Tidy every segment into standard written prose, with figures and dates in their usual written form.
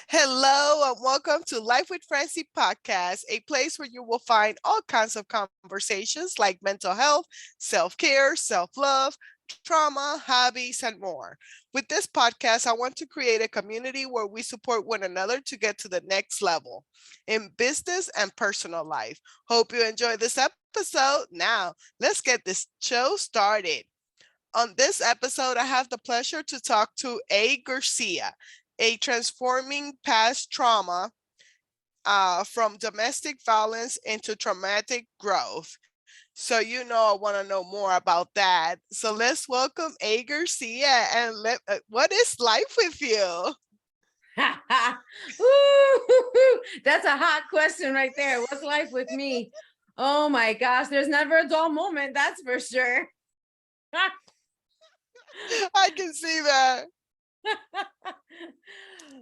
Hello and welcome to Life with Francie podcast, a place where you will find all kinds of conversations like mental health, self-care, self-love, trauma, hobbies, and more. With this podcast, I want to create a community where we support one another to get to the next level in business and personal life. Hope you enjoy this episode. Now, let's get this show started. On this episode, I have the pleasure to talk to A. Garcia, a transforming past trauma from domestic violence into traumatic growth. So, I want to know more about that. So, let's welcome A. Garcia and what is life with you? That's a hot question right there. What's life with me? Oh my gosh, there's never a dull moment, that's for sure. I can see that.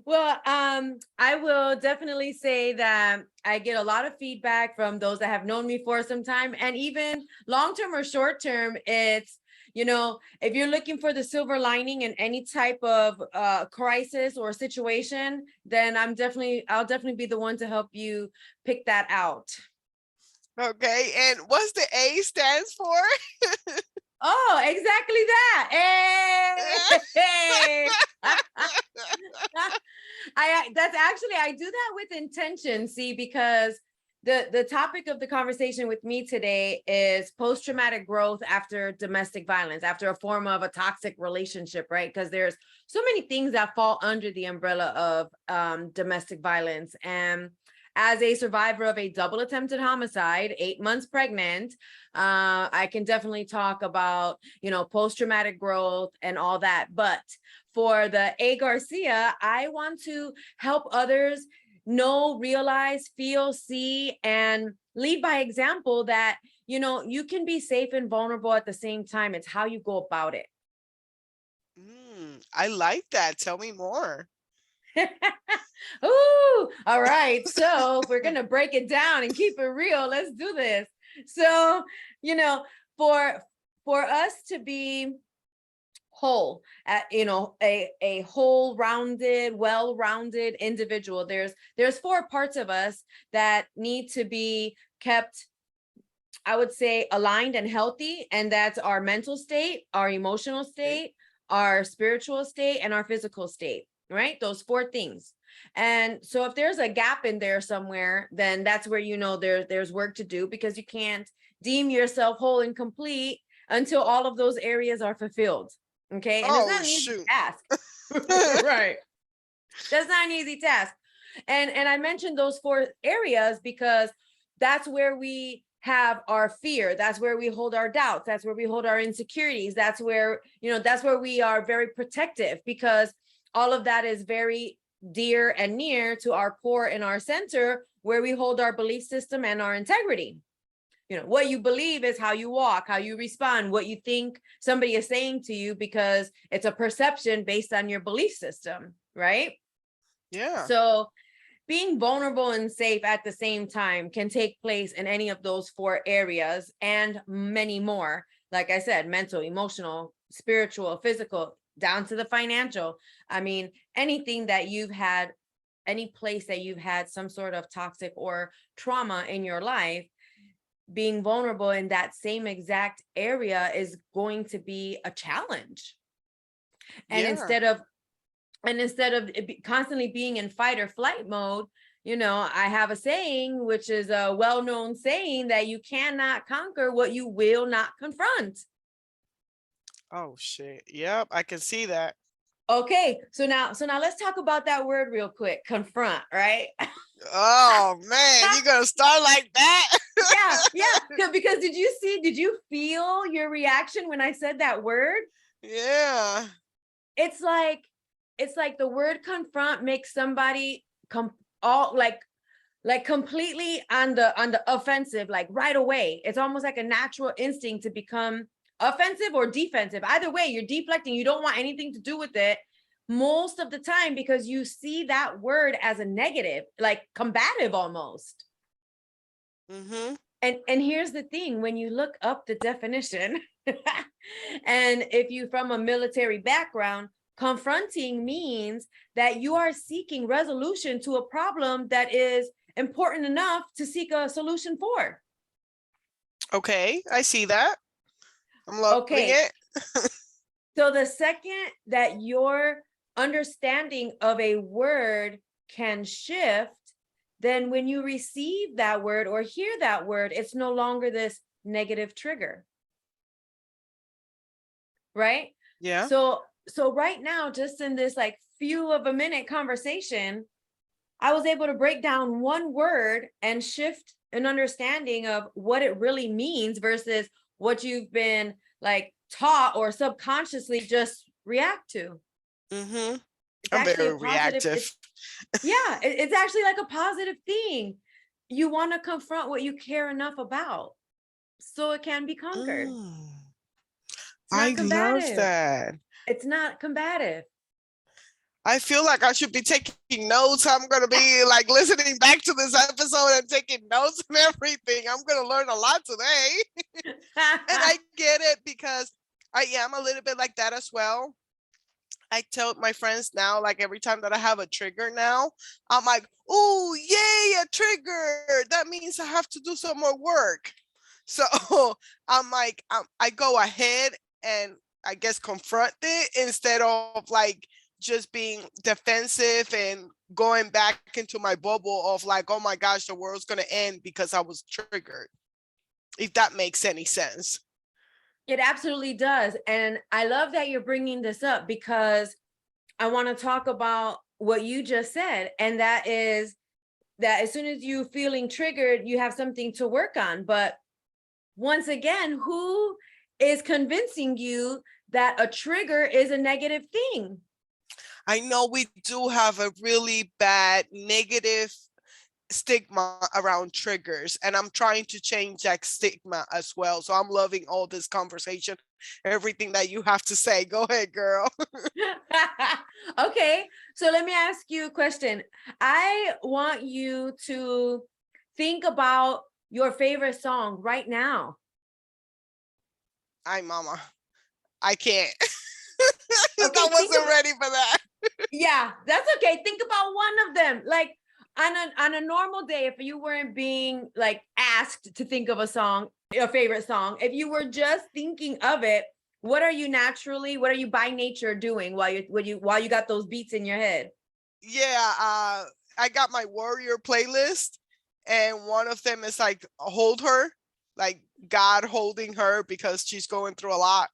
Well, I will definitely say that I get a lot of feedback from those that have known me for some time, and even long-term or short-term, it's, if you're looking for the silver lining in any type of crisis or situation, then I'll definitely be the one to help you pick that out. Okay. And what's the A stands for? Oh, exactly that. Hey. I do that with intention, see, because the topic of the conversation with me today is post-traumatic growth after domestic violence, after a form of a toxic relationship, right? Because there's so many things that fall under the umbrella of domestic violence. And as a survivor of a double attempted homicide, 8 months pregnant, I can definitely talk about, post-traumatic growth and all that. But for the A. Garcia, I want to help others know, realize, feel, see, and lead by example that, you can be safe and vulnerable at the same time. It's how you go about it. I like that. Tell me more. Ooh, all right. So if we're going to break it down and keep it real, let's do this. So, for us to be whole, a whole rounded, well-rounded individual, there's 4 parts of us that need to be kept, I would say, aligned and healthy. And that's our mental state, our emotional state, our spiritual state, and our physical state, right? Those 4 things. And so if there's a gap in there somewhere, then that's where, there's work to do, because you can't deem yourself whole and complete until all of those areas are fulfilled. Okay. And it's not an easy task. Right. That's not an easy task. And I mentioned those 4 areas because that's where we have our fear. That's where we hold our doubts. That's where we hold our insecurities. That's where, that's where we are very protective, because all of that is very dear and near to our core and our center, where we hold our belief system and our integrity. What you believe is how you walk, how you respond, what you think somebody is saying to you, because it's a perception based on your belief system, right? Yeah. So being vulnerable and safe at the same time can take place in any of those 4 areas and many more. Like I said, mental, emotional, spiritual, physical, down to the financial. I mean, anything that you've had, any place that you've had some sort of toxic or trauma in your life, being vulnerable in that same exact area is going to be a challenge. And instead of constantly being in fight or flight mode, I have a saying, which is a well-known saying, that you cannot conquer what you will not confront. Oh shit. Yep, I can see that. Okay, so now let's talk about that word real quick. Confront, right? Oh man, you gonna start like that? Yeah. Because did you feel your reaction when I said that word? Yeah. It's like the word confront makes somebody completely on the offensive, like right away. It's almost like a natural instinct to become offensive or defensive. Either way, you're deflecting. You don't want anything to do with it most of the time, because you see that word as a negative, like combative almost. And here's the thing, when you look up the definition, and if you from a military background, Confronting means that you are seeking resolution to a problem that is important enough to seek a solution for. Okay, I see that. I'm loving Okay, it. so the second that your understanding of a word can shift, then when you receive that word or hear that word, it's no longer this negative trigger. Right? Yeah. So right now, just in this like few of a minute conversation, I was able to break down one word and shift an understanding of what it really means versus what you've been like taught or subconsciously just react to. Mm-hmm. It's I'm actually a very positive, reactive. it's yeah, it's actually like a positive thing. You want to confront what you care enough about so it can be conquered. Mm, It's I not love combative. that. It's not combative. I feel like I should be taking notes. I'm going to be like listening back to this episode and taking notes and everything. I'm going to learn a lot today. And I get it because I am a little bit like that as well. I tell my friends now, like every time that I have a trigger now, I'm like, oh, yay, a trigger. That means I have to do some more work. So I'm like, I go ahead and I guess confront it instead of like just being defensive and going back into my bubble of like, oh my gosh, the world's going to end because I was triggered. If that makes any sense. It absolutely does. And I love that you're bringing this up because I want to talk about what you just said. And that is that as soon as you feeling triggered, you have something to work on. But once again, who is convincing you that a trigger is a negative thing? I know we do have a really bad negative stigma around triggers, and I'm trying to change that stigma as well. So I'm loving all this conversation, everything that you have to say. Go ahead, girl. Okay, so let me ask you a question. I want you to think about your favorite song right now. Ay, mama, I can't. I Okay, think wasn't about, ready for that. yeah, that's okay. Think about one of them. Like on a normal day, if you weren't being like asked to think of a song, a favorite song, if you were just thinking of it, what are you naturally, what are you by nature doing while you got those beats in your head? Yeah, I got my warrior playlist, and one of them is like hold her, like God holding her because she's going through a lot.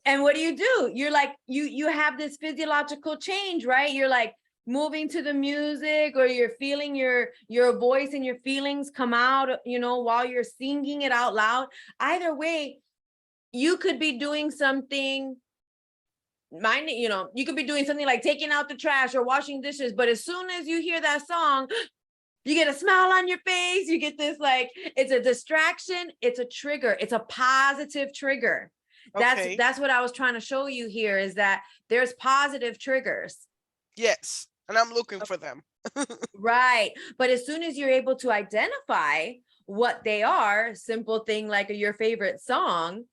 And what do? You're like, you have this physiological change, right? You're like moving to the music, or you're feeling your voice and your feelings come out, while you're singing it out loud. Either way, you could be doing something, you could be doing something like taking out the trash or washing dishes, but as soon as you hear that song, you get a smile on your face. You get this, like, it's a distraction, it's a trigger, it's a positive trigger. Okay. That's what I was trying to show you here, is that there's positive triggers. Yes, and I'm looking for them. Right. But as soon as you're able to identify what they are, simple thing like your favorite song,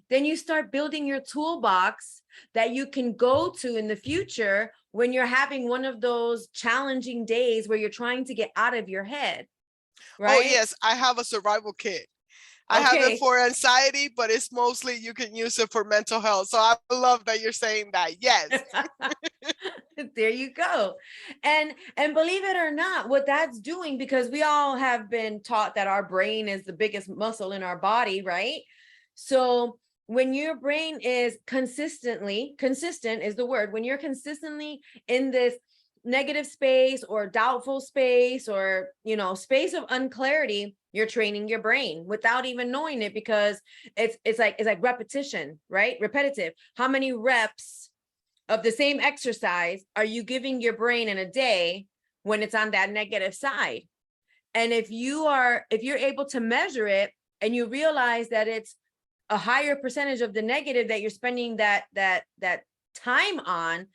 then you start building your toolbox that you can go to in the future when you're having one of those challenging days where you're trying to get out of your head. Oh Right. yes, I have a survival kit. I have it Okay. for anxiety, but it's mostly you can use it for mental health. So I love that you're saying that. Yes. There you go. And believe it or not, what that's doing, because we all have been taught that our brain is the biggest muscle in our body, right? So when your brain is consistent is the word, when you're consistently in this negative space or doubtful space, or space of unclarity, you're training your brain without even knowing it, because it's like repetition, right? Repetitive. How many reps of the same exercise are you giving your brain in a day when it's on that negative side? And if you're able to measure it, and you realize that it's a higher percentage of the negative that you're spending that time on,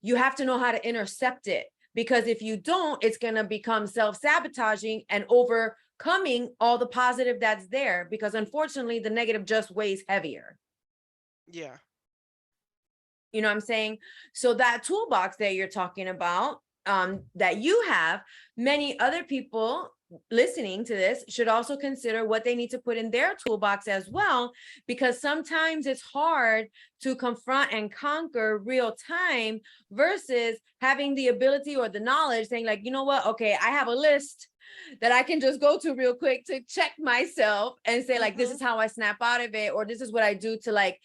you have to know how to intercept it. Because if you don't, it's going to become self-sabotaging and overcoming all the positive that's there, because unfortunately the negative just weighs heavier. Yeah. You know what I'm saying? So that toolbox that you're talking about, that you have, many other people listening to this should also consider what they need to put in their toolbox as well, because sometimes it's hard to confront and conquer real time versus having the ability or the knowledge saying like, you know what, okay, I have a list that I can just go to real quick to check myself and say like, this is how I snap out of it, or this is what I do to like,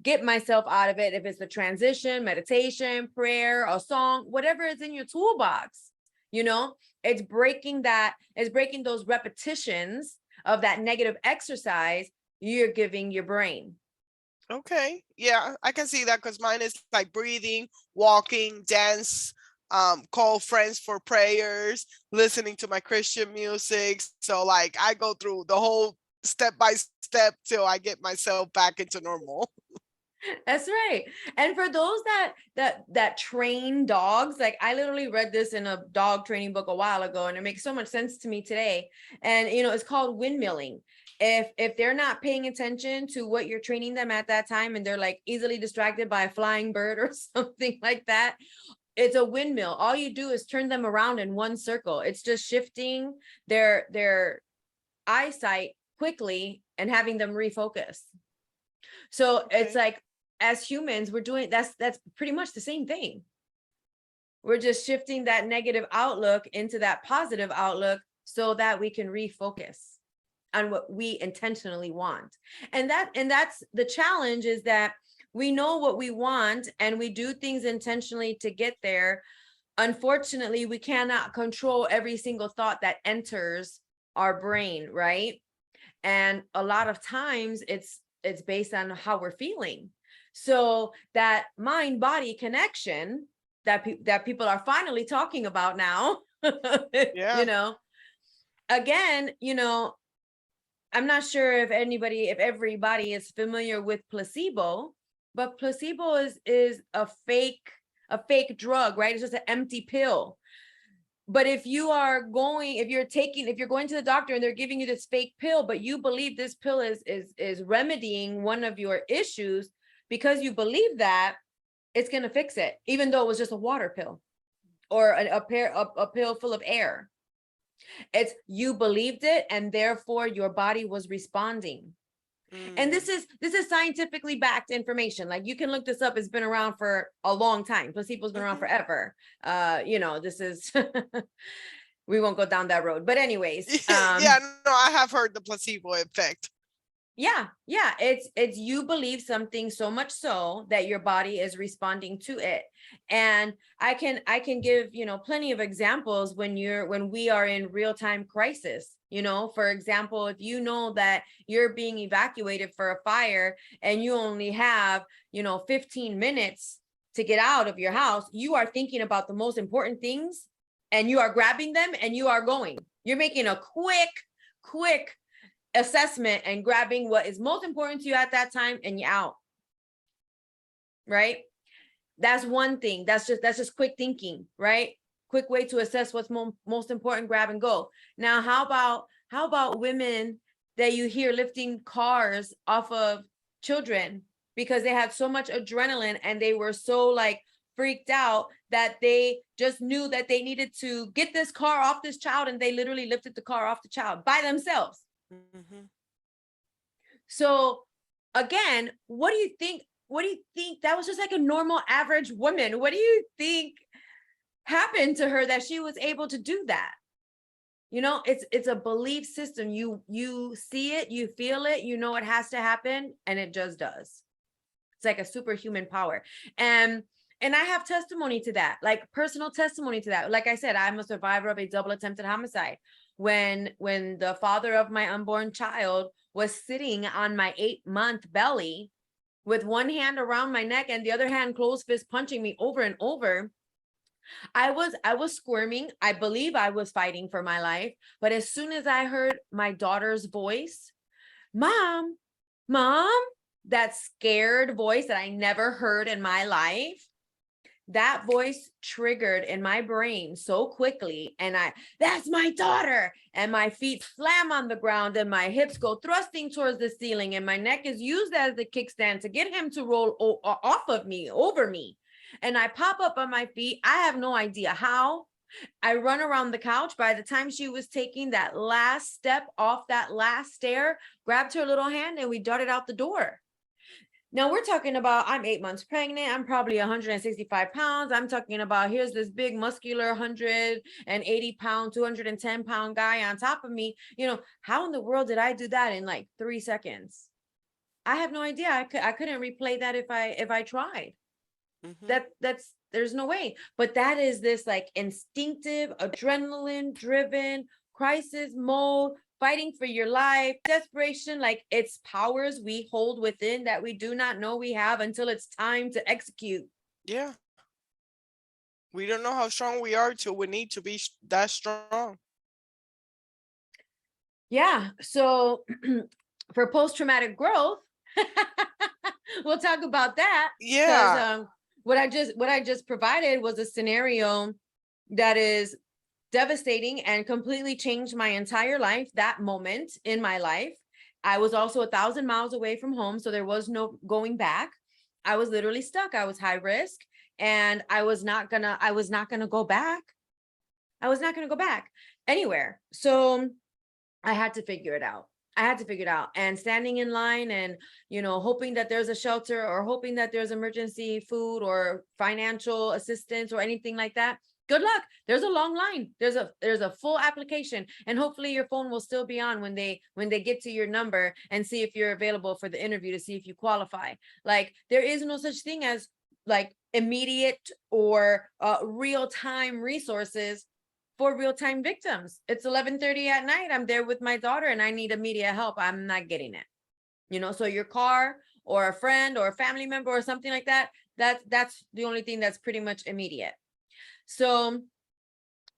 get myself out of it. If it's the transition, meditation, prayer, a song, whatever is in your toolbox, it's breaking those repetitions of that negative exercise you're giving your brain. Okay. Yeah, I can see that because mine is like breathing, walking, dance, call friends for prayers, listening to my Christian music. So like I go through the whole step by step till I get myself back into normal. That's right. And for those that train dogs, like I literally read this in a dog training book a while ago, and it makes so much sense to me today. And it's called windmilling. If they're not paying attention to what you're training them at that time, and they're like easily distracted by a flying bird or something like that, it's a windmill. All you do is turn them around in one circle. It's just shifting their eyesight quickly and having them refocus. So it's like, as humans, we're doing that's pretty much the same thing. We're just shifting that negative outlook into that positive outlook so that we can refocus on what we intentionally want. And that's the challenge, is that we know what we want and we do things intentionally to get there. Unfortunately, we cannot control every single thought that enters our brain, right? And a lot of times it's based on how we're feeling. So that mind-body connection that people are finally talking about now, Yeah. Again, I'm not sure if everybody is familiar with placebo, but placebo is a fake drug, right? It's just an empty pill. But if you're going to the doctor and they're giving you this fake pill, but you believe this pill is remedying one of your issues, because you believe that, it's going to fix it, even though it was just a water pill or a pill full of air. It's you believed it, and therefore your body was responding. And this is scientifically backed information. Like you can look this up. It's been around for a long time. Placebo's been around forever. This is we won't go down that road. But anyways, yeah, no, I have heard the placebo effect. Yeah. It's you believe something so much so that your body is responding to it. And I can give, plenty of examples when we are in real-time crisis. For example, if you know that you're being evacuated for a fire and you only have, 15 minutes to get out of your house, you are thinking about the most important things and you are grabbing them and you are going. You're making a quick assessment and grabbing what is most important to you at that time, and you're out. Right? That's one thing. That's just quick thinking, right? Quick way to assess what's most important, grab and go. Now, how about women that you hear lifting cars off of children because they had so much adrenaline and they were so like freaked out that they just knew that they needed to get this car off this child, and they literally lifted the car off the child by themselves. Mm-hmm. So again, what do you think? That was just like a normal average woman. What do you think happened to her that she was able to do that? It's a belief system. You see it, you feel it, it has to happen, and it just does. It's like a superhuman power. And I have testimony to that, like personal testimony to that. Like I said, I'm a survivor of a double attempted homicide. When the father of my unborn child was sitting on my 8-month belly with one hand around my neck and the other hand closed fist punching me over and over, I was squirming. I believe I was fighting for my life. But as soon as I heard my daughter's voice, mom, that scared voice that I never heard in my life, that voice triggered in my brain so quickly, and that's my daughter, and my feet slam on the ground and my hips go thrusting towards the ceiling, and my neck is used as the kickstand to get him to roll off of me, over me. And I pop up on my feet. I have no idea how. I run around the couch. By the time she was taking that last step off that last stair, grabbed her little hand and we darted out the door. Now we're talking about, I'm 8 months pregnant. I'm probably 165 pounds. I'm talking about, here's this big muscular 180 pound, 210 pound guy on top of me. You know, how in the world did I do that in like 3 seconds? I have no idea. I couldn't replay that if I tried. There's no way. But that is this like instinctive, adrenaline driven crisis mode, fighting for your life, desperation, like it's powers we hold within that we do not know we have until it's time to execute. Yeah. We don't know how strong we are till we need to be that strong. Yeah. So for post-traumatic growth, we'll talk about that. Yeah. What I just provided was a scenario that is devastating and completely changed my entire life. That moment in my life, I was also 1,000 miles away from home, so there was no going back. I was literally stuck. I was high risk, and I was not gonna go back. I was not gonna go back anywhere. So I had to figure it out. And standing in line and, you know, hoping that there's a shelter or hoping that there's emergency food or financial assistance or anything like that. Good luck. There's a long line. There's a full application, and hopefully your phone will still be on when they get to your number and see if you're available for the interview to see if you qualify. Like, there is no such thing as like immediate or real-time resources for real-time victims. It's 11:30 at night. I'm there with my daughter and I need immediate help. I'm not getting it. You know, so your car or a friend or a family member or something like that, that's the only thing that's pretty much immediate. So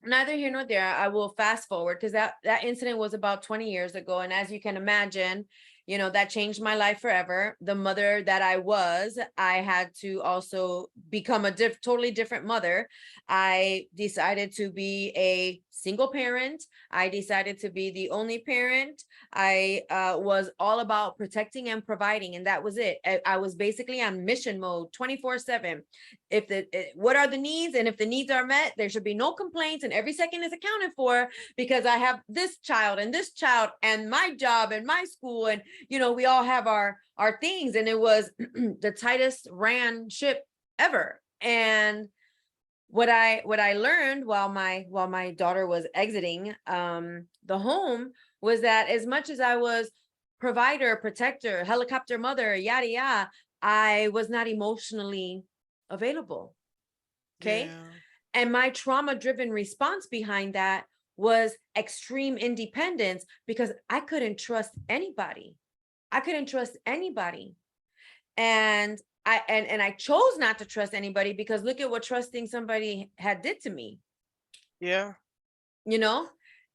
neither here nor there. I will fast forward because that incident was about 20 years ago. And as you can imagine, you know, that changed my life forever. The mother that I had to also become a totally different mother. I decided to be a single parent. I decided to be the only parent. I was all about protecting and providing, and that was it. I was basically on mission mode 24/7. What are the needs? And if the needs are met, there should be no complaints, and every second is accounted for because I have this child and my job and my school, and you know, we all have our things. And it was the tightest ran ship ever. And what I learned while my daughter was exiting the home was that as much as I was provider, protector, helicopter mother, yada yada, I was not emotionally available. Okay. Yeah. And my trauma-driven response behind that was extreme independence because I couldn't trust anybody. And I chose not to trust anybody because look at what trusting somebody had did to me. Yeah. You know,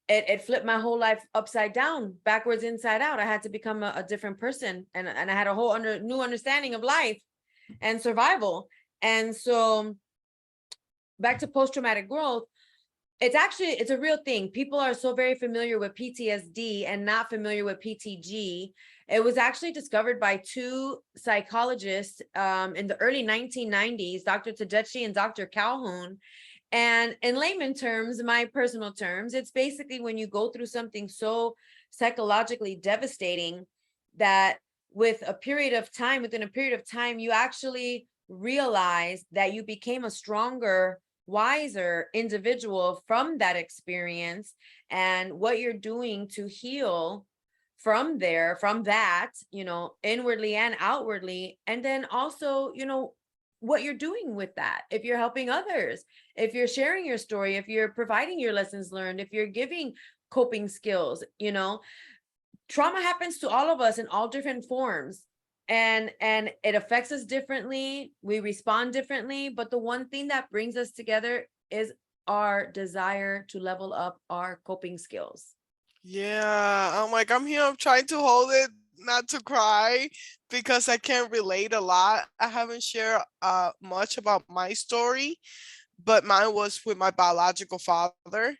it flipped my whole life upside down, backwards, inside out. I had to become a different person, and I had a whole new understanding of life and survival. And so back to post-traumatic growth, it's a real thing. People are so very familiar with PTSD and not familiar with PTG. It was actually discovered by two psychologists in the early 1990s, Dr. Tedeschi and Dr. Calhoun. And in layman terms, my personal terms, it's basically when you go through something so psychologically devastating that within a period of time, you actually realize that you became a stronger, wiser individual from that experience, and what you're doing to heal from that, you know, inwardly and outwardly. And then also, you know, what you're doing with that. If you're helping others, if you're sharing your story, if you're providing your lessons learned, if you're giving coping skills, you know, trauma happens to all of us in all different forms. And it affects us differently. We respond differently. But the one thing that brings us together is our desire to level up our coping skills. Yeah. I'm like, I'm here. I'm trying to hold it not to cry because I can relate a lot. I haven't shared much about my story, but mine was with my biological father.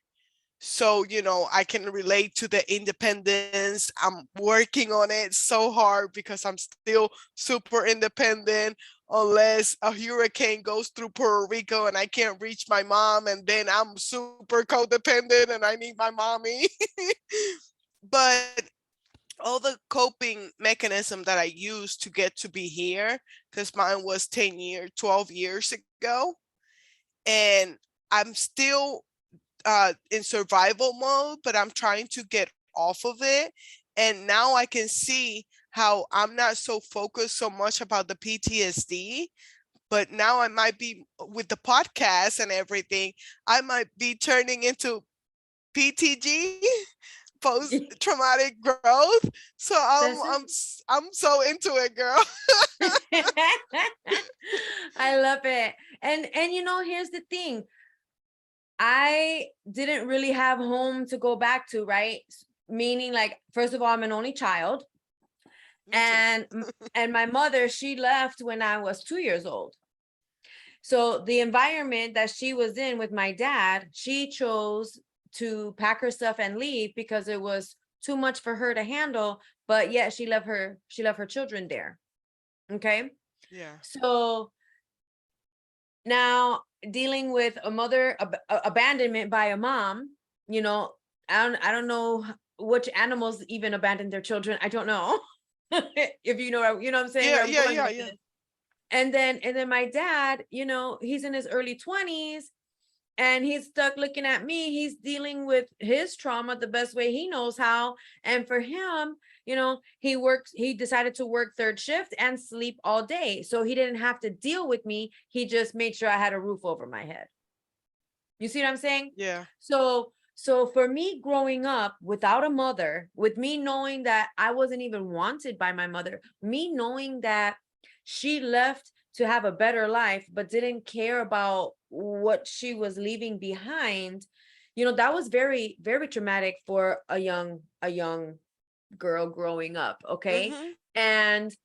So, I can relate to the independence. I'm working on it so hard because I'm still super independent unless a hurricane goes through Puerto Rico and I can't reach my mom, and then I'm super codependent and I need my mommy. But all the coping mechanism that I used to get to be here, because mine was 10 years, 12 years ago, and I'm still in survival mode, but I'm trying to get off of it. And now I can see how I'm not so focused so much about the PTSD, but now I might be with the podcast and everything, I might be turning into PTG, post traumatic growth. So That's it. I'm so into it, girl. I love it. And here's the thing. I didn't really have home to go back to, right? Meaning, like, first of all, I'm an only child. Me too. And my mother, she left when I was 2 years old. So the environment that she was in with my dad, she chose to pack her stuff and leave because it was too much for her to handle. But yet she left her children there. Okay. Yeah. So now dealing with a mother abandonment by a mom, I don't know which animals even abandon their children. I don't know. If what I'm saying, Yeah, where I'm yeah, going yeah, with yeah. this. And then my dad, he's in his early 20s, and he's stuck looking at me. He's dealing with his trauma the best way he knows how. And for him, he decided to work third shift and sleep all day. So he didn't have to deal with me. He just made sure I had a roof over my head. You see what I'm saying? Yeah. So for me growing up without a mother, with me knowing that I wasn't even wanted by my mother, me knowing that she left to have a better life, but didn't care about what she was leaving behind, that was very, very traumatic for a young girl growing up. Okay. Mhm. And,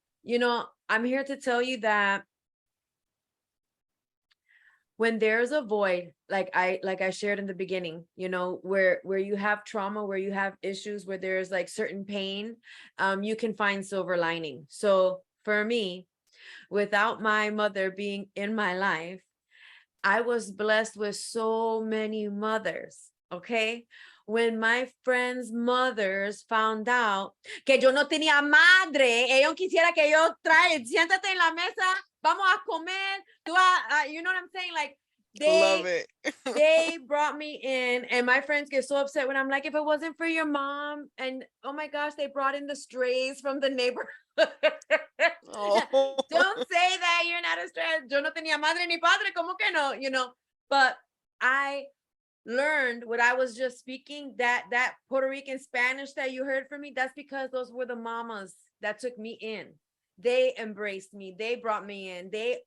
I'm here to tell you that when there's a void, like I shared in the beginning, where you have trauma, where you have issues, where there's like certain pain, you can find silver lining. So for me, without my mother being in my life, I was blessed with so many mothers. Okay. When my friends' mothers found out que yo no tenía madre, ellos quisiera que yo siéntate en la mesa, vamos a comer, you know what I'm saying? Like, Love they it. they brought me in, and my friends get so upset when I'm like, if it wasn't for your mom, and oh my gosh, they brought in the strays from the neighborhood. Oh. Don't say that, you're not a stray. Yo no tenía madre ni padre, como que no, but I learned what I was just speaking, that Puerto Rican Spanish that you heard from me. That's because those were the mamas that took me in. They embraced me. They brought me in. They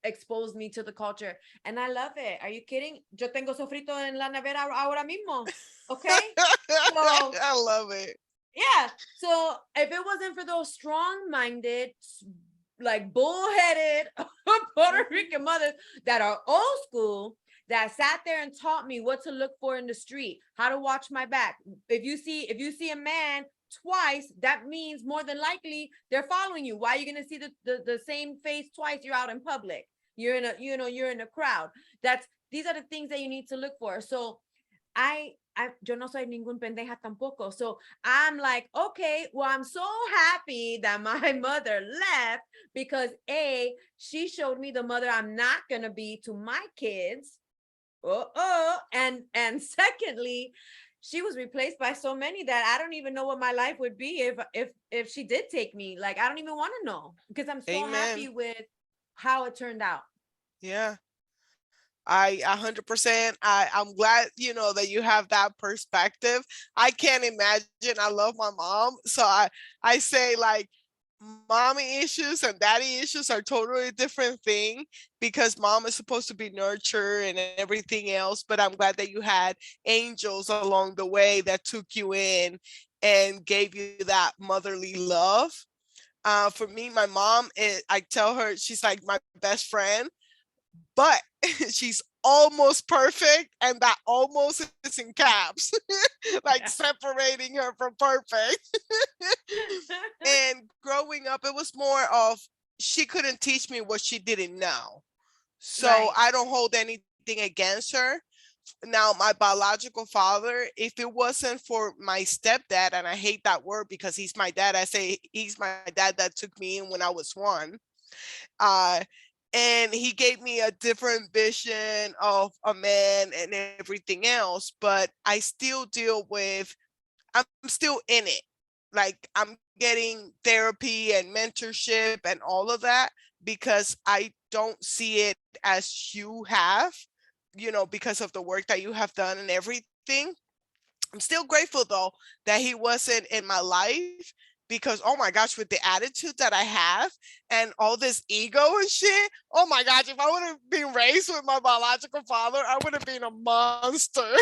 exposed me to the culture, and I love it. Are you kidding? Yo tengo sofrito en la nevera ahora mismo. Okay, so I love it. yeah. So if it wasn't for those strong-minded, like bullheaded Puerto Rican mothers that are old school, that sat there and taught me what to look for in the street, how to watch my back. If you see a man twice, that means more than likely they're following you. Why are you gonna see the same face twice? You're out in public. You're in a crowd. These are the things that you need to look for. So yo no soy ningún pendeja tampoco. So I'm like, okay, well, I'm so happy that my mother left because she showed me the mother I'm not gonna be to my kids. And secondly, she was replaced by so many that I don't even know what my life would be if she did take me. Like, I don't even want to know, because I'm so happy Amen. with how it turned out. Yeah. I 100%. I'm glad that you have that perspective. I can't imagine. I love my mom, so I say, like, mommy issues and daddy issues are totally different thing, because mom is supposed to be nurture and everything else, but I'm glad that you had angels along the way that took you in and gave you that motherly love. For me, my mom, I tell her she's like my best friend, but she's almost perfect, and that almost is in caps, like Yeah. separating her from perfect. And growing up, it was more of she couldn't teach me what she didn't know. So Right. I don't hold anything against her. Now, my biological father, if it wasn't for my stepdad, and I hate that word because he's my dad, I say he's my dad that took me in when I was one. Uh, and he gave me a different vision of a man and everything else, but I still deal with, I'm still in it. Like, I'm getting therapy and mentorship and all of that because I don't see it as you have, because of the work that you have done and everything. I'm still grateful though that he wasn't in my life, because oh my gosh, with the attitude that I have and all this ego and shit, oh my gosh, if I would have been raised with my biological father, I would have been a monster.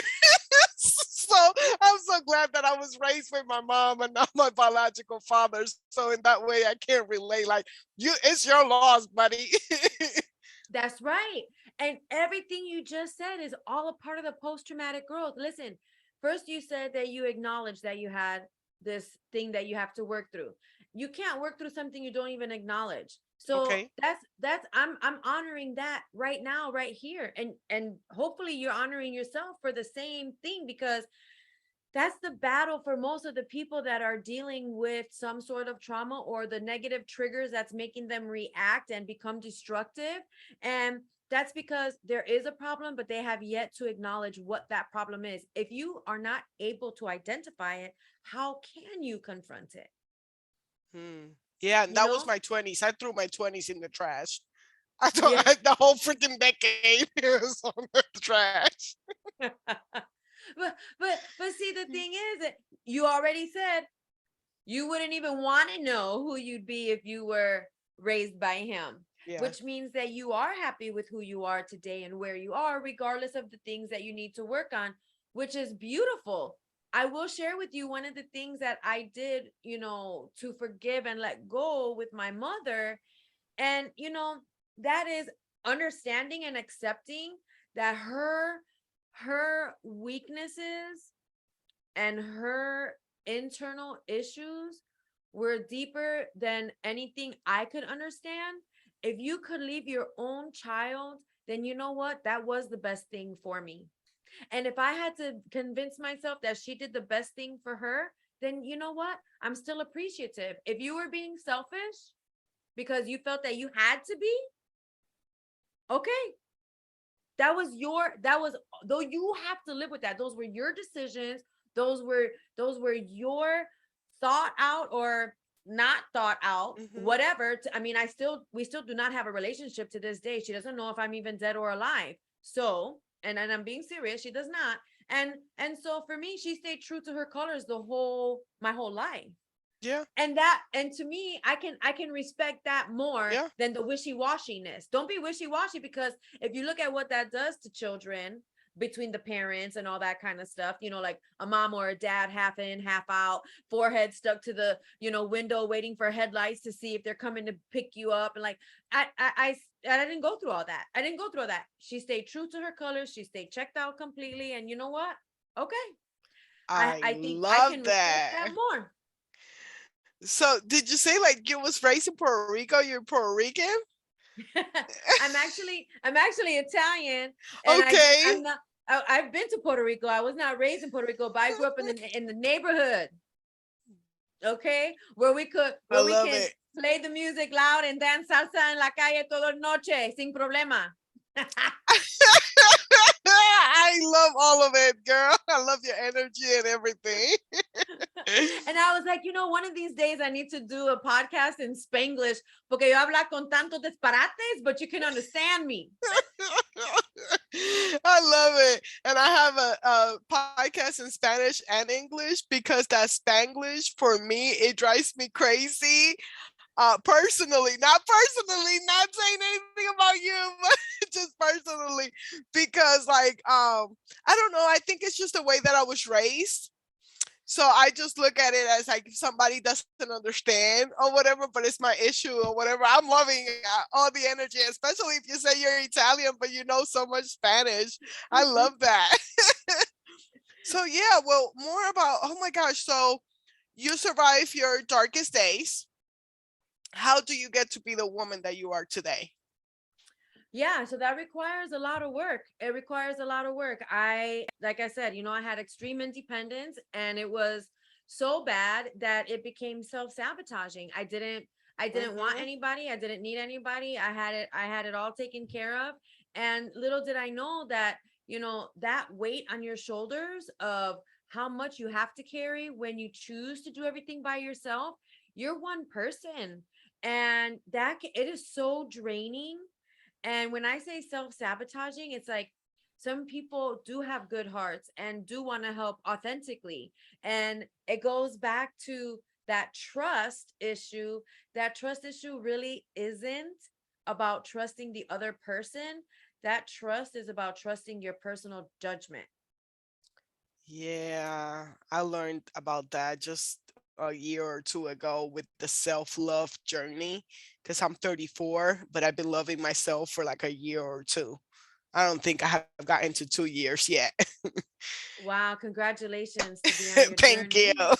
So I'm so glad that I was raised with my mom and not my biological father. So in that way, I can't relate. Like, it's your loss, buddy. That's right. And everything you just said is all a part of the post-traumatic growth. Listen, first you said that you acknowledged that you had this thing that you have to work through. You can't work through something you don't even acknowledge. So Okay. that's I'm honoring that right now, right here. And hopefully you're honoring yourself for the same thing, because that's the battle for most of the people that are dealing with some sort of trauma or the negative triggers that's making them react and become destructive. And that's because there is a problem, but they have yet to acknowledge what that problem is. If you are not able to identify it, how can you confront it? Hmm. Yeah, and You that was know? my 20s. I through my 20s in the trash. I thought Yeah. the whole freaking decade was on the trash. But see, the thing is that you already said you wouldn't even want to know who you'd be if you were raised by him, Yeah. which means that you are happy with who you are today and where you are, regardless of the things that you need to work on, which is beautiful. I will share with you one of the things that I did, to forgive and let go with my mother. And, that is understanding and accepting that her weaknesses and her internal issues were deeper than anything I could understand. If you could leave your own child, then you know what? That was the best thing for me. And if I had to convince myself that she did the best thing for her, then you know what? I'm still appreciative. If you were being selfish because you felt that you had to be, okay, that was though you have to live with that. Those were your decisions. Those were your thought out or not thought out, Hmm. whatever. I mean, we still do not have a relationship to this day. She doesn't know if I'm even dead or alive. So, and I'm being serious, she does not. And so for me, she stayed true to her colors my whole life. Yeah. And to me, I can respect that more Yeah. than the wishy-washiness. Don't be wishy-washy, because if you look at what that does to children between the parents and all that kind of stuff, like a mom or a dad half in half out, forehead stuck to the window waiting for headlights to see if they're coming to pick you up. And like I didn't go through all that. I didn't go through all that. She stayed true to her colors. She stayed checked out completely. And you know what? Okay, i I i think I love can respect that that. more. So, did you say like you was raised in Puerto Rico? You're Puerto Rican? I'm actually Italian, and Okay. I'm not. I've been to Puerto Rico. I was not raised in Puerto Rico, but I grew up in the neighborhood. Okay, I where we love can it. play the music loud and dance salsa en la calle toda noche sin problema. I love all of it, girl. I love your energy and everything. And I was like, one of these days I need to do a podcast in Spanglish, porque yo habla con tantos disparates, but you can understand me. I love it. And I have a podcast in Spanish and English because that Spanglish for me, it drives me crazy. Personally, not saying anything about you, but just personally, because like, I don't know, I think it's just the way that I was raised. So I just look at it as like if somebody doesn't understand or whatever, but it's my issue or whatever. I'm loving all the energy, especially if you say you're Italian, but you know so much Spanish. I love that. So yeah, well, more about, oh my gosh. So you survive your darkest days. How do you get to be the woman that you are today? Yeah, so that requires a lot of work. It requires a lot of work. Like I said, I had extreme independence, and it was so bad that it became self-sabotaging. I didn't want Mm-hmm. anybody. I didn't need anybody. I had it all taken care of. And little did I know that, that weight on your shoulders of how much you have to carry when you choose to do everything by yourself. You're one person. And it is so draining. And when I say self-sabotaging, it's like some people do have good hearts and do want to help authentically. And it goes back to that trust issue. That trust issue really isn't about trusting the other person. That trust is about trusting your personal judgment. Yeah, I learned about that just a year or two ago with the self-love journey because I'm 34, but I've been loving myself for like a year or two. I don't think I have gotten to 2 years yet. Wow, congratulations to be on your Thank you. journey.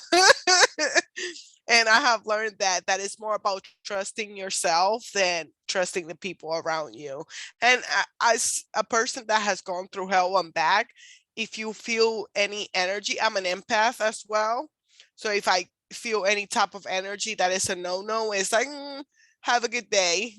And I have learned that it's more about trusting yourself than trusting the people around you. And as a person that has gone through hell and back, if you feel any energy, I'm an empath as well. So if I feel any type of energy that is a no-no, it's like, have a good day.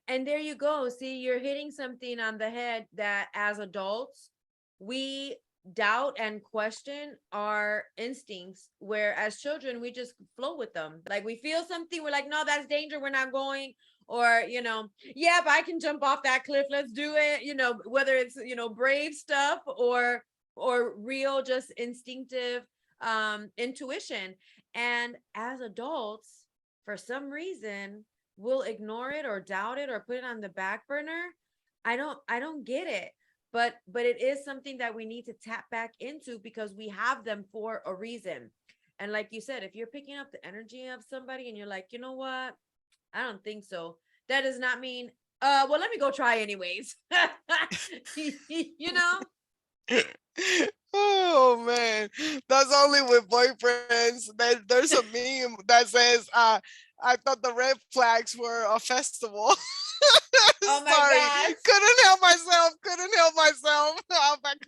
And there you go. See, you're hitting something on the head that as adults, we doubt and question our instincts, where as children, we just flow with them. Like we feel something, we're like, no, that's danger. We're not going. Or, yeah, but I can jump off that cliff. Let's do it. Whether it's, brave stuff or real, just instinctive intuition. And as adults, for some reason, will ignore it or doubt it or put it on the back burner. I don't get it. But it is something that we need to tap back into because we have them for a reason. And like you said, if you're picking up the energy of somebody and you're like, you know what? I don't think so. That does not mean well, let me go try anyways. you know? Oh man, that's only with boyfriends. There's a meme that says, I thought the red flags were a festival. Oh my Sorry, gosh. couldn't help myself. Couldn't help myself. I'm like,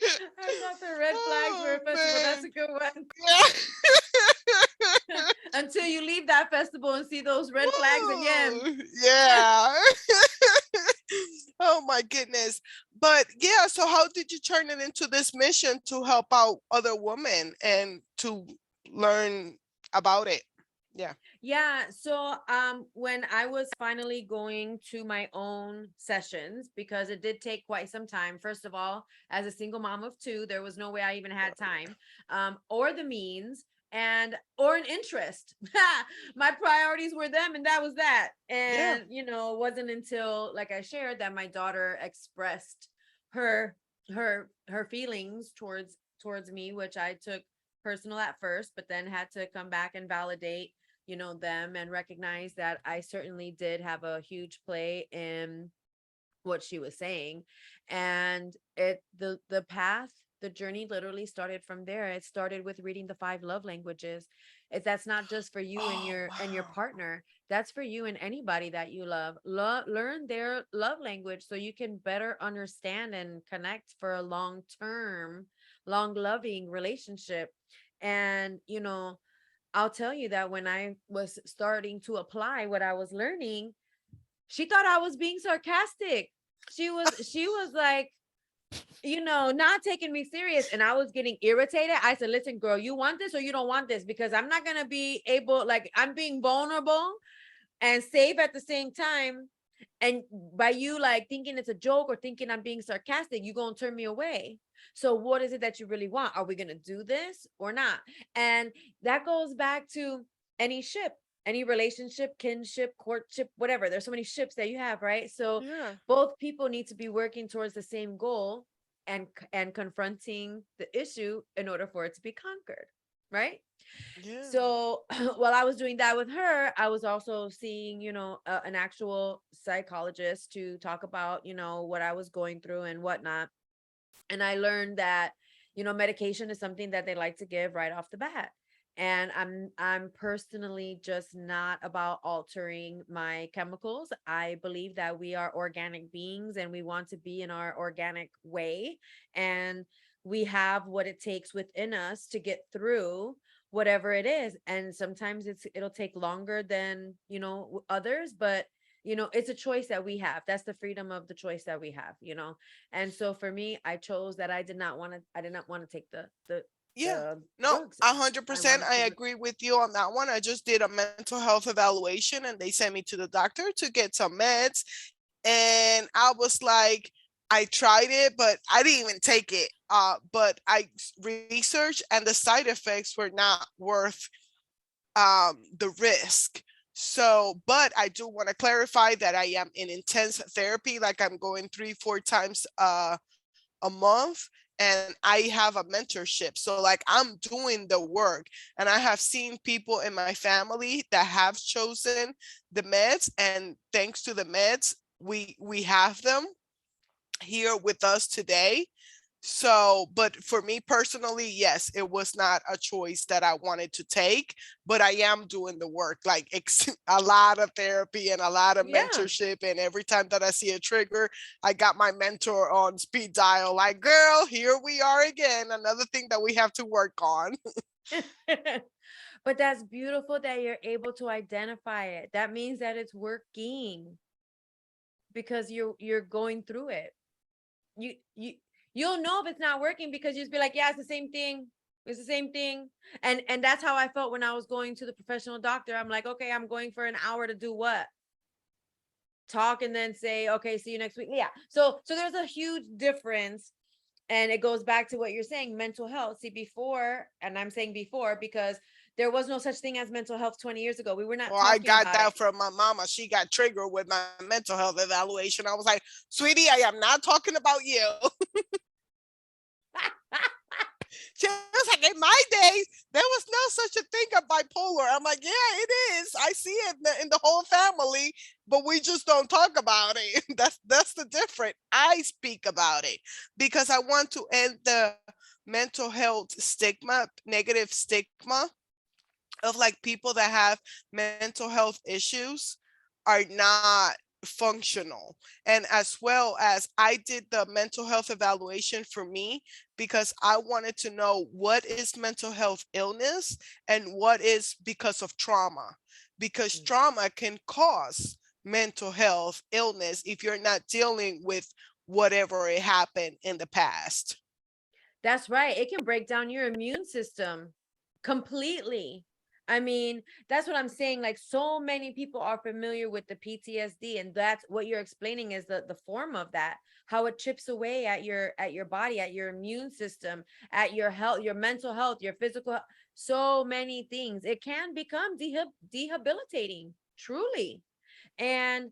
I thought the red flags were oh a festival. That's man, a good one. yeah. Until you leave that festival and see those red flags again. Woo, yeah. Oh my goodness. But yeah, so how did you turn it into this mission to help out other women and to learn about it? Yeah. Yeah, so when I was finally going to my own sessions, because it did take quite some time. First of all, as a single mom of two, there was no way I even had time, or the means, and or an interest. My priorities were them, and that was that. Yeah. And it wasn't until, like I shared, that my daughter expressed her her feelings towards me, which I took personal at first, but then had to come back and validate them and recognize that I certainly did have a huge play in what she was saying. And the journey literally started from there. It started with reading the 5 love languages. That's not just for you and Oh your wow. partner. That's for you and anybody that you learn their love language so you can better understand and connect for a long loving relationship. And I'll tell you that when I was starting to apply what I was learning, she thought I was being sarcastic. She was like, not taking me serious. And I was getting irritated. I said, listen, girl, you want this or you don't want this? Because I'm not going to be able, like, I'm being vulnerable and safe at the same time. And by you like thinking it's a joke or thinking I'm being sarcastic, you're going to turn me away. So what is it that you really want? Are we going to do this or not? And that goes back to any ship, any relationship, kinship, courtship, whatever. There's so many ships that you have, right? So Yeah. both people need to be working towards the same goal and confronting the issue in order for it to be conquered, right? Yeah. So while I was doing that with her, I was also seeing, an actual psychologist to talk about, what I was going through and whatnot. And I learned that, medication is something that they like to give right off the bat. And I'm personally just not about altering my chemicals. I believe that we are organic beings and we want to be in our organic way. And we have what it takes within us to get through whatever it is. And sometimes it'll take longer than, others, but it's a choice that we have. That's the freedom of the choice that we have. And so for me, I chose that I did not want to take Yeah. the No, drugs. a I 100%. wanted I to agree with you on that one. I just did a mental health evaluation and they sent me to the doctor to get some meds. And I was like, I tried it, but I didn't even take it. But I researched and the side effects were not worth the risk. So, but I do want to clarify that I am in intense therapy, like I'm going 3-4 times a month, and I have a mentorship. So like I'm doing the work, and I have seen people in my family that have chosen the meds, and thanks to the meds, we have them here with us today. So, but for me personally, yes, it was not a choice that I wanted to take, but I am doing the work, like a lot of therapy and a lot of yeah. mentorship. And every time that I see a trigger, I got my mentor on speed dial, like, girl, here we are again. Another thing that we have to work on. But that's beautiful that you're able to identify it. That means that it's working because you're going through it. You you you'll know if it's not working because you just be like, yeah, it's the same thing. It's the same thing. And that's how I felt when I was going to the professional doctor. I'm like, okay, I'm going for an hour to do what? Talk and then say, okay, see you next week. Yeah. So there's a huge difference. And it goes back to what you're saying, mental health. See, before, and I'm saying before because there was no such thing as mental health 20 years ago. We were not Well, I talking got about it. that from my mama. She got triggered with my mental health evaluation. I was like, sweetie, I am not talking about you. She was like, in my days, there was no such a thing of bipolar. I'm like, yeah, it is. I see it in the whole family, but we just don't talk about it. That's the difference. I speak about it because I want to end the mental health stigma, negative stigma of like people that have mental health issues are not functional. And as well as I did the mental health evaluation for me because I wanted to know what is mental health illness and what is because of trauma, because Mm. trauma can cause mental health illness if you're not dealing with whatever it happened in the past. That's right. It can break down your immune system completely. I mean, that's what I'm saying. Like, so many people are familiar with the PTSD, and that's what you're explaining is the form of that, how it chips away at your body, at your immune system, at your health, your mental health, your physical, so many things. It can become debilitating, truly. And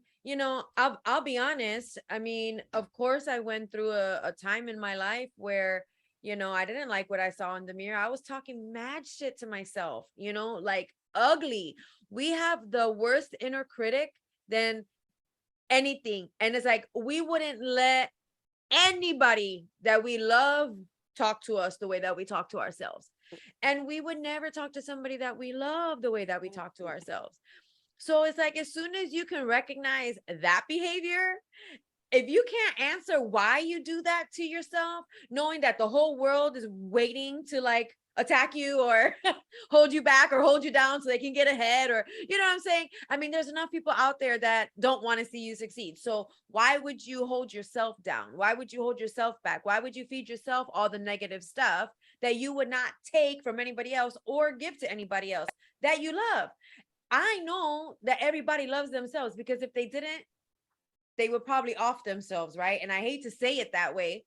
I'll be honest. I mean, of course, I went through a time in my life where I didn't like what I saw in the mirror. I was talking mad shit to myself, like ugly. We have the worst inner critic than anything. And it's like we wouldn't let anybody that we love talk to us the way that we talk to ourselves. And we would never talk to somebody that we love the way that we talk to ourselves. So it's like as soon as you can recognize that behavior, if you can't answer why you do that to yourself, knowing that the whole world is waiting to like attack you or hold you back or hold you down so they can get ahead, or you know what I'm saying? I mean, there's enough people out there that don't want to see you succeed. So why would you hold yourself down? Why would you hold yourself back? Why would you feed yourself all the negative stuff that you would not take from anybody else or give to anybody else that you love? I know that everybody loves themselves because if they didn't, they would probably off themselves, right? And I hate to say it that way,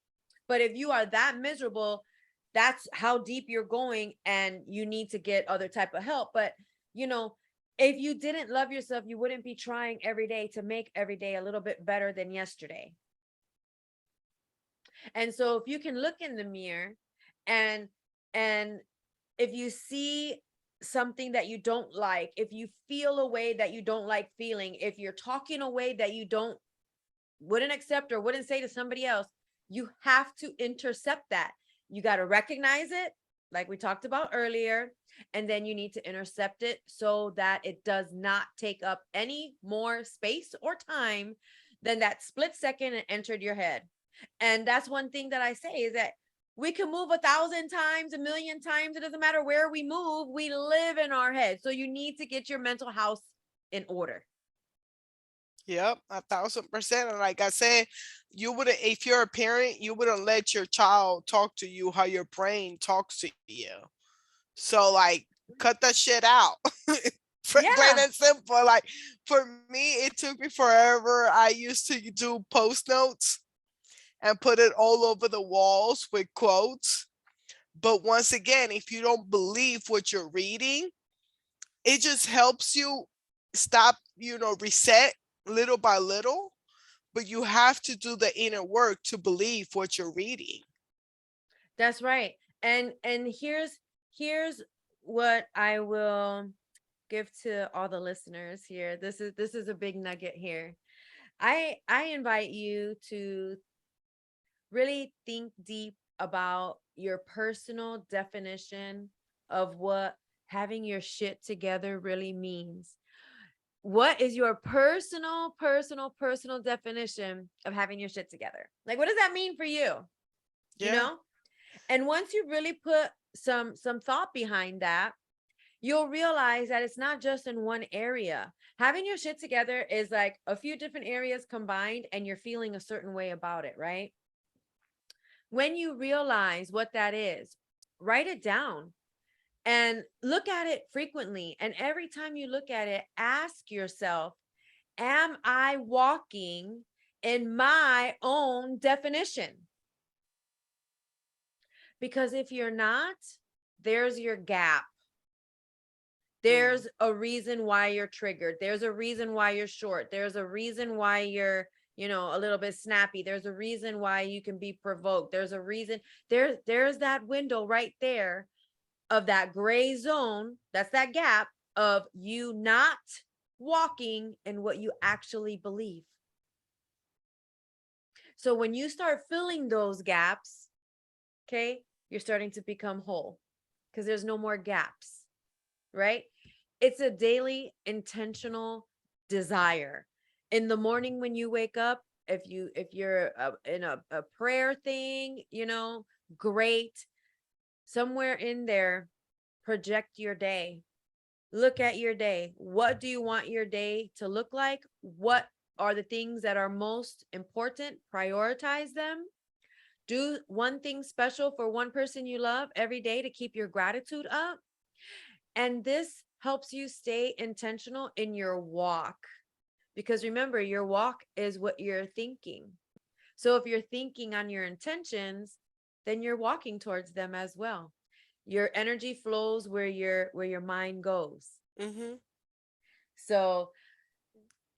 but if you are that miserable, that's how deep you're going and you need to get other type of help. But you know, if you didn't love yourself, you wouldn't be trying every day to make every day a little bit better than yesterday. And so if you can look in the mirror and and if you see something that you don't like, if you feel a way that you don't like feeling, if you're talking a way that you don't wouldn't accept or wouldn't say to somebody else, you have to intercept that. You got to recognize it, like we talked about earlier, and then you need to intercept it so that it does not take up any more space or time than that split second it entered your head. And that's one thing that I say is that we can move 1,000 times, 1,000,000 times. It doesn't matter where we move. We live in our head. So you need to get your mental house in order. Yep, 1,000%. And like I said, you wouldn't, if you're a parent, you wouldn't let your child talk to you how your brain talks to you. So like, cut that shit out. Plain Yeah. and simple. Like for me, it took me forever. I used to do post notes and put it all over the walls with quotes. But once again, if you don't believe what you're reading, it just helps you stop, reset little by little. But you have to do the inner work to believe what you're reading. That's right. And here's what I will give to all the listeners here. This is a big nugget here. I invite you to really think deep about your personal definition of what having your shit together really means. What is your personal definition of having your shit together? Like, what does that mean for you? You Yeah. know? And once you really put some thought behind that, you'll realize that it's not just in one area. Having your shit together is like a few different areas combined and you're feeling a certain way about it, right? When you realize what that is, write it down and look at it frequently. And every time you look at it, ask yourself, am I walking in my own definition? Because if you're not, there's your gap. Mm. There's a reason why you're triggered. There's a reason why you're short. There's a reason why you're, a little bit snappy. There's a reason why you can be provoked. There's a reason. There's that window right there of that gray zone. That's that gap of you not walking in what you actually believe. So when you start filling those gaps, okay, you're starting to become whole because there's no more gaps, right? It's a daily intentional desire. In the morning when you wake up, if you're in a prayer thing, great. Somewhere in there, project your day. Look at your day. What do you want your day to look like? What are the things that are most important? Prioritize them. Do one thing special for one person you love every day to keep your gratitude up. And this helps you stay intentional in your walk. Because remember, your walk is what you're thinking. So if you're thinking on your intentions, then you're walking towards them as well. Your energy flows where your mind goes. Mm-hmm. So,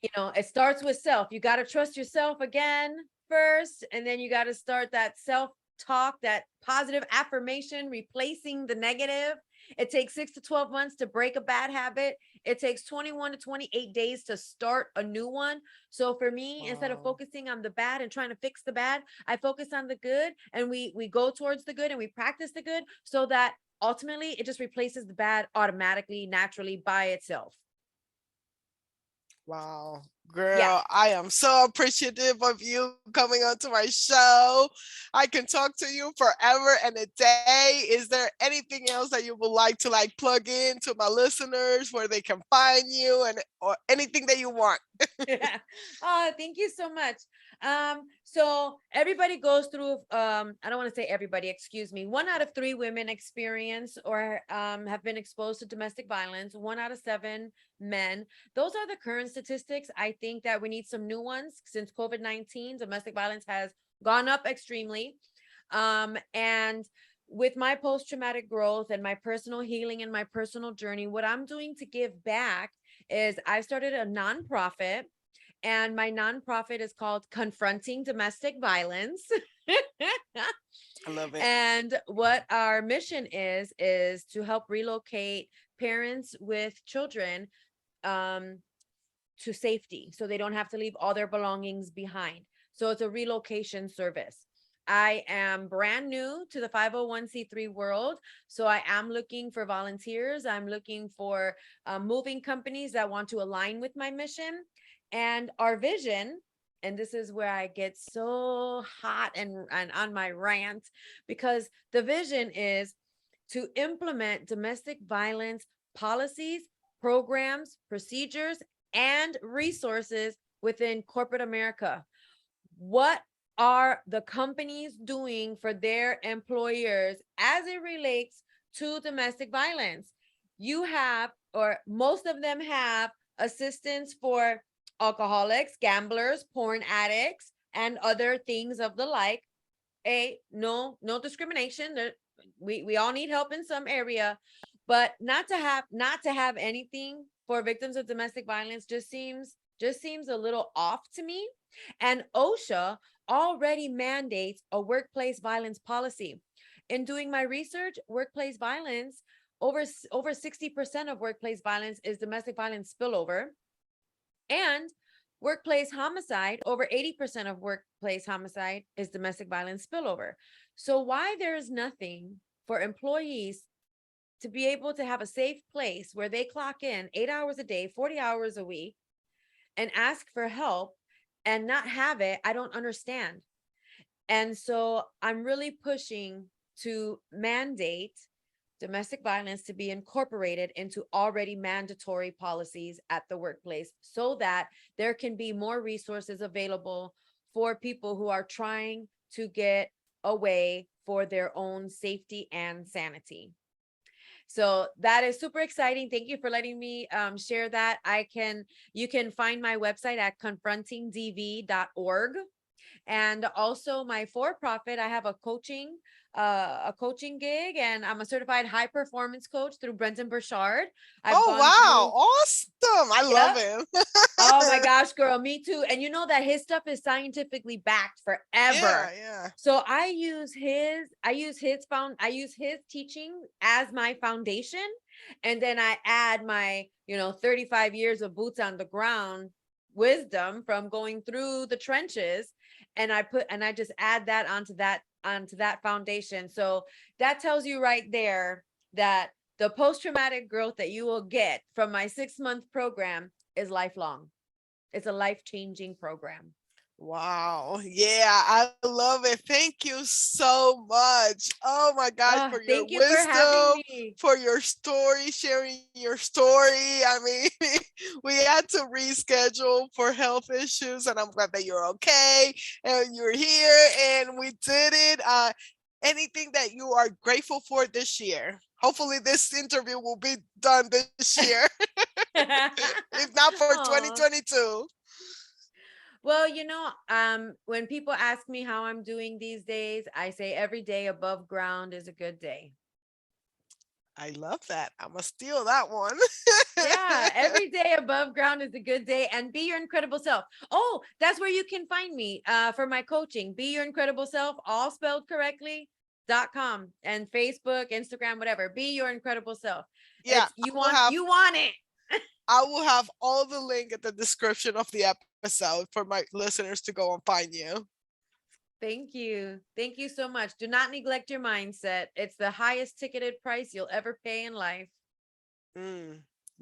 it starts with self. You got to trust yourself again first, and then you got to start that self talk, that positive affirmation, replacing the negative. It takes 6 to 12 months to break a bad habit. It takes 21 to 28 days to start a new one. So for me, instead of Wow. focusing on the bad and trying to fix the bad, I focus on the good, and we go towards the good and we practice the good so that ultimately it just replaces the bad automatically, naturally by itself. Wow. Yeah. Girl, I am so appreciative of you coming onto my show. I can talk to you forever and a day. Is there anything else that you would like to plug in to my listeners where they can find you and or anything that you want? Yeah. Oh, thank you so much. So everybody goes through, I don't want to say everybody, excuse me. 1 out of 3 women experience or have been exposed to domestic violence. 1 out of 7 men. Those are the current statistics. I think that we need some new ones since COVID-19. Domestic violence has gone up extremely. And with my post-traumatic growth and my personal healing and my personal journey, what I'm doing to give back is I started a nonprofit, and my nonprofit is called Confronting Domestic Violence. I love it. And what our mission is to help relocate parents with children to safety, so they don't have to leave all their belongings behind. So it's a relocation service. I am brand new to the 501c3 world, so I am looking for volunteers. I'm looking for moving companies that want to align with my mission and our vision. And this is where I get so hot and on my rant, because the vision is to implement domestic violence policies, programs, procedures, and resources within corporate America. What are the companies doing for their employers as it relates to domestic violence? You have, or most of them have, assistance for alcoholics, gamblers, porn addicts, and other things of the like. No discrimination. We all need help in some area, but not to have anything for victims of domestic violence just seems a little off to me. And OSHA already mandates a workplace violence policy. In doing my research, workplace violence, over 60% of workplace violence is domestic violence spillover. And workplace homicide, over 80% of workplace homicide is domestic violence spillover. So why there is nothing for employees to be able to have a safe place where they clock in 8 hours a day, 40 hours a week, and ask for help and not have it, I don't understand. And so I'm really pushing to mandate domestic violence to be incorporated into already mandatory policies at the workplace, so that there can be more resources available for people who are trying to get away for their own safety and sanity. So that is super exciting. Thank you for letting me share that. You can find my website at confrontingdv.org. And also my for-profit, I have a coaching gig, and I'm a certified high performance coach through Brendan Burchard. I've Oh, gone wow. through, Awesome. I love yep. him. Oh my gosh, girl, me too. And you know that his stuff is scientifically backed Yeah, forever. yeah. So I use his teaching as my foundation. And then I add my, 35 years of boots on the ground wisdom from going through the trenches. And I just add that onto that foundation. So that tells you right there that the post-traumatic growth that you will get from my 6-month program is lifelong. It's a life-changing program. Wow. Yeah, I love it. Thank you so much. Oh my gosh, for your Thank you for having wisdom, me. for your story, sharing your story. I mean, we had to reschedule for health issues, and I'm glad that you're okay and you're here and we did it. Anything that you are grateful for this year? Hopefully this interview will be done this year, if not for Aw. 2022. Well, when people ask me how I'm doing these days, I say every day above ground is a good day. I love that. I'm gonna steal that one. Yeah, every day above ground is a good day, and be your incredible self. Oh, that's where you can find me for my coaching. Be your incredible self, all spelled correctly.com, and Facebook, Instagram, whatever. Be your incredible self. Yeah, You want it. I will have all the link at the description of the episode for my listeners to go and find you. Thank you. Thank you so much. Do not neglect your mindset. It's the highest ticketed price you'll ever pay in life.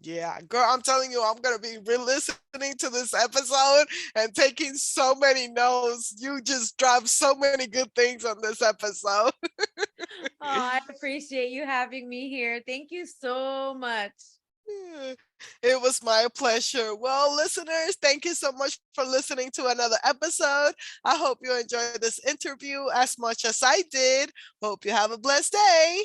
Yeah, girl, I'm telling you, I'm going to be re-listening to this episode and taking so many notes. You just dropped so many good things on this episode. I appreciate you having me here. Thank you so much. It was my pleasure. Well, listeners, thank you so much for listening to another episode. I hope you enjoyed this interview as much as I did. Hope you have a blessed day.